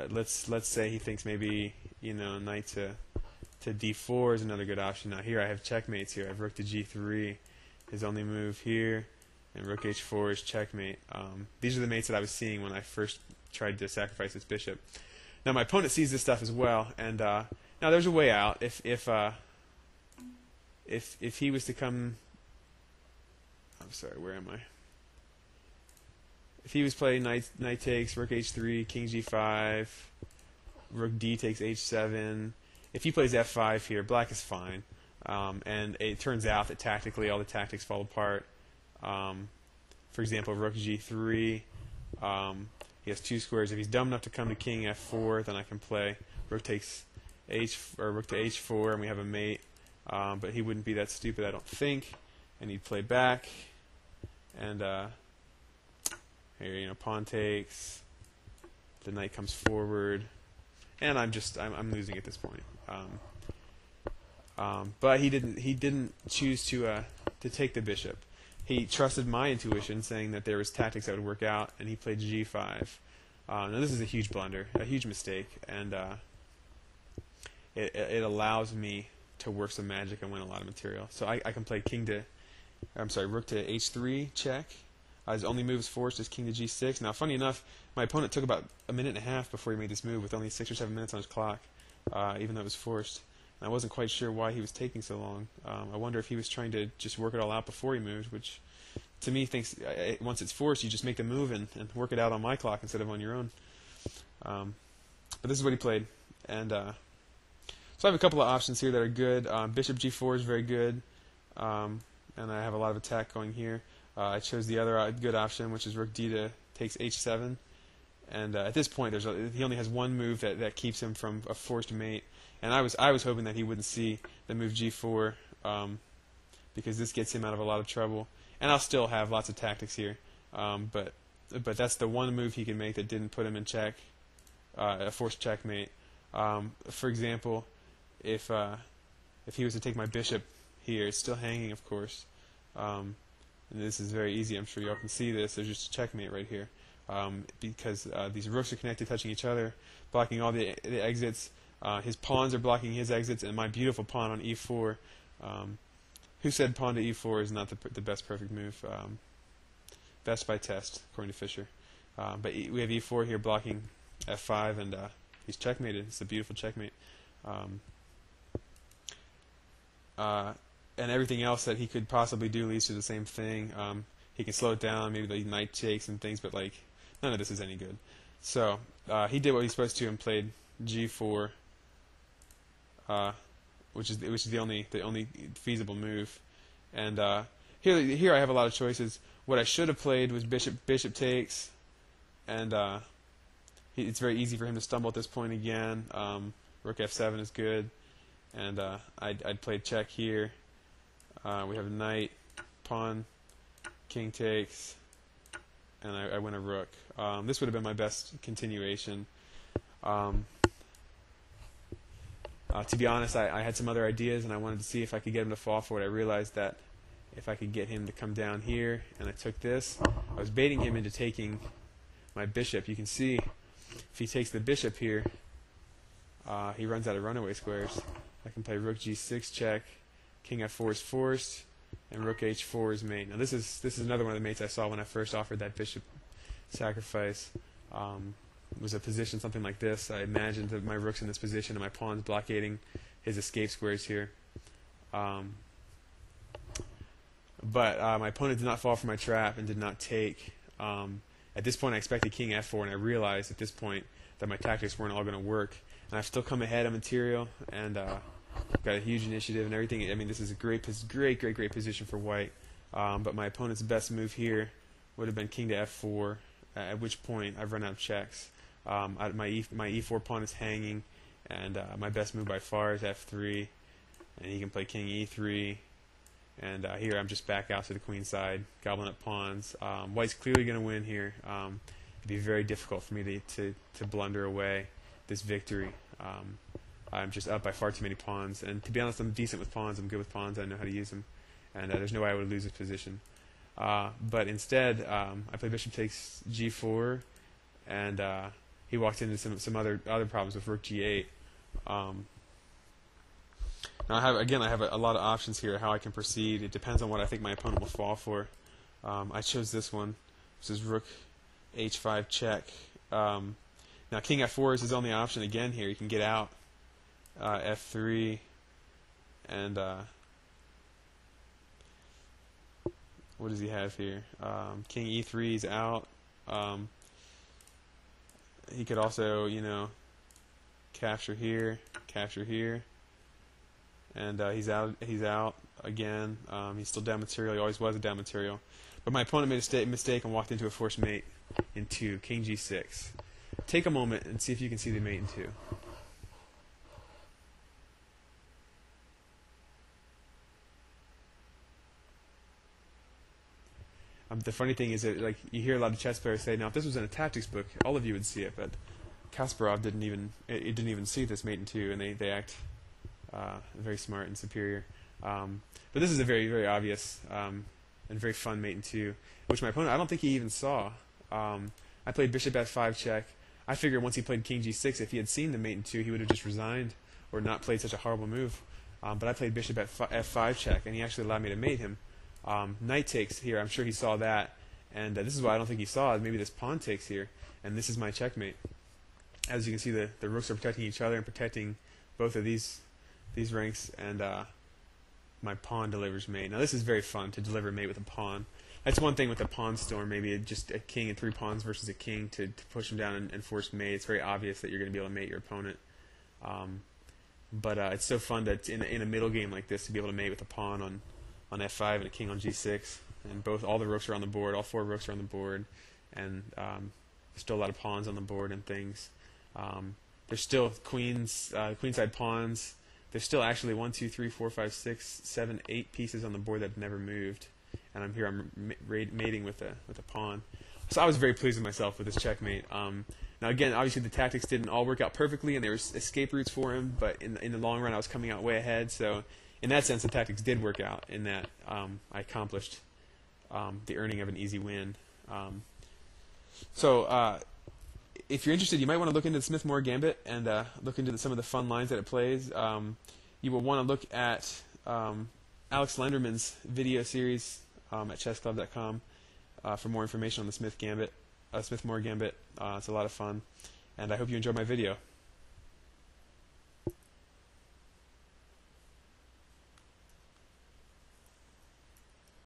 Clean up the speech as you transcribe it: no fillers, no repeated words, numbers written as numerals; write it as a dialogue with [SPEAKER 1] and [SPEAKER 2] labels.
[SPEAKER 1] let's say he thinks maybe knight to d4 is another good option. Now here I have checkmates here. I have rook to g3, his only move here, and rook h4 is checkmate. These are the mates that I was seeing when I first tried to sacrifice this bishop. Now my opponent sees this stuff as well, and now there's a way out. If he was to come, I'm sorry, where am I? If he was playing knight takes, rook h3, king g5, rook d takes h7. If he plays f5 here, black is fine. And it turns out that tactically all the tactics fall apart. For example, rook g3. He has two squares. If he's dumb enough to come to king f4, then I can play rook takes rook to h4, and we have a mate. But he wouldn't be that stupid, I don't think. And he'd play back. And here, pawn takes. The knight comes forward, and I'm losing at this point. But he didn't choose to take the bishop. He trusted my intuition, saying that there was tactics that would work out, and he played g5. Now this is a huge blunder, a huge mistake, and it allows me to work some magic and win a lot of material. So I can play rook to h3 check. His only move is forced is king to g6. Now, funny enough, my opponent took about a minute and a half before he made this move, with only 6 or 7 minutes on his clock, even though it was forced. And I wasn't quite sure why he was taking so long. I wonder if he was trying to just work it all out before he moved, which to me thinks once it's forced, you just make the move and work it out on my clock instead of on your own. But this is what he played. And so I have a couple of options here that are good. Bishop g4 is very good, and I have a lot of attack going here. I chose the other good option, which is rook d takes h7. And at this point, he only has one move that keeps him from a forced mate. And I was hoping that he wouldn't see the move g4, because this gets him out of a lot of trouble. And I'll still have lots of tactics here, but that's the one move he can make that didn't put him in check, a forced checkmate. For example, if he was to take my bishop here, it's still hanging, of course. And this is very easy. I'm sure you all can see this. There's just a checkmate right here, because these rooks are connected, touching each other, blocking all the exits. His pawns are blocking his exits, and my beautiful pawn on e4. Who said pawn to e4 is not the best perfect move? Best by test, according to Fisher. But we have e4 here blocking f5, and he's checkmated. It's a beautiful checkmate. And everything else that he could possibly do leads to the same thing. He can slow it down, maybe the knight takes and things, but none of this is any good. So he did what he's supposed to and played g4, which is the only feasible move. And here I have a lot of choices. What I should have played was bishop takes, and it's very easy for him to stumble at this point again. Rook f7 is good, and I'd play check here. We have knight, pawn, king takes, and I win a rook. This would have been my best continuation. To be honest, I had some other ideas, and I wanted to see if I could get him to fall for it. I realized that if I could get him to come down here, and I took this, I was baiting him into taking my bishop. You can see if he takes the bishop here, he runs out of runaway squares. I can play rook g6 check, king f4 is forced, and rook h4 is mate. Now this is another one of the mates I saw when I first offered that bishop sacrifice. It was a position something like this. I imagined that my rook's in this position and my pawn's blockading his escape squares here. But my opponent did not fall for my trap and did not take. At this point I expected king f4, and I realized at this point that my tactics weren't all going to work. And I've still come ahead on material, and got a huge initiative and everything. I mean, this is a great position for white. But my opponent's best move here would have been king to f4, at which point I've run out of checks. My e4 pawn is hanging, and my best move by far is f3, and he can play king e3. And here I'm just back out to the queen side, gobbling up pawns. White's clearly going to win here. It'd be very difficult for me to blunder away this victory. I'm just up by far too many pawns, and to be honest, I'm decent with pawns. I'm good with pawns. I know how to use them, and there's no way I would lose this position. But instead, I play bishop takes g4, and he walked into some other problems with rook g8. Now I have a lot of options here how I can proceed. It depends on what I think my opponent will fall for. I chose this one, which is rook h5 check. Now king f4 is his only option again here. You can get out f3 and what does he have here? King e3 is out. He could also, capture here, and he's out. He's out again. He's still down material. He always was a down material. But my opponent made a mistake and walked into a forced mate in 2, king g6. Take a moment and see if you can see the mate in 2. The funny thing is that you hear a lot of chess players say, now if this was in a tactics book, all of you would see it, but Kasparov didn't even see this mate in 2, and they act very smart and superior. But this is a very, very obvious and very fun mate in 2, which my opponent, I don't think he even saw. I played bishop f5 check. I figured once he played king g6, if he had seen the mate in 2, he would have just resigned or not played such a horrible move. But I played bishop f5 check, and he actually allowed me to mate him. Knight takes here. I'm sure he saw that, and this is why I don't think he saw it. Maybe this pawn takes here, and this is my checkmate. As you can see, the rooks are protecting each other and protecting both of these ranks, and my pawn delivers mate. Now this is very fun to deliver mate with a pawn. That's one thing with a pawn storm, maybe just a king and 3 pawns versus a king to push him down and force mate. It's very obvious that you're going to be able to mate your opponent. But it's so fun that in a middle game like this to be able to mate with a pawn on f5 and a king on g6, and all the rooks are on the board, all 4 rooks are on the board, and still a lot of pawns on the board and things. There's still queenside pawns. There's still actually 1, 2, 3, 4, 5, 6, 7, 8 pieces on the board that have never moved, and I'm mating with a pawn. So I was very pleased with myself with this checkmate. Now again, obviously the tactics didn't all work out perfectly, and there were escape routes for him, but in the long run I was coming out way ahead. So in that sense, the tactics did work out in that I accomplished the earning of an easy win. So if you're interested, you might want to look into the Smith-Morra Gambit and look into some of the fun lines that it plays. You will want to look at Alex Lenderman's video series at chessclub.com for more information on the Smith-Morra Gambit. It's a lot of fun, and I hope you enjoyed my video.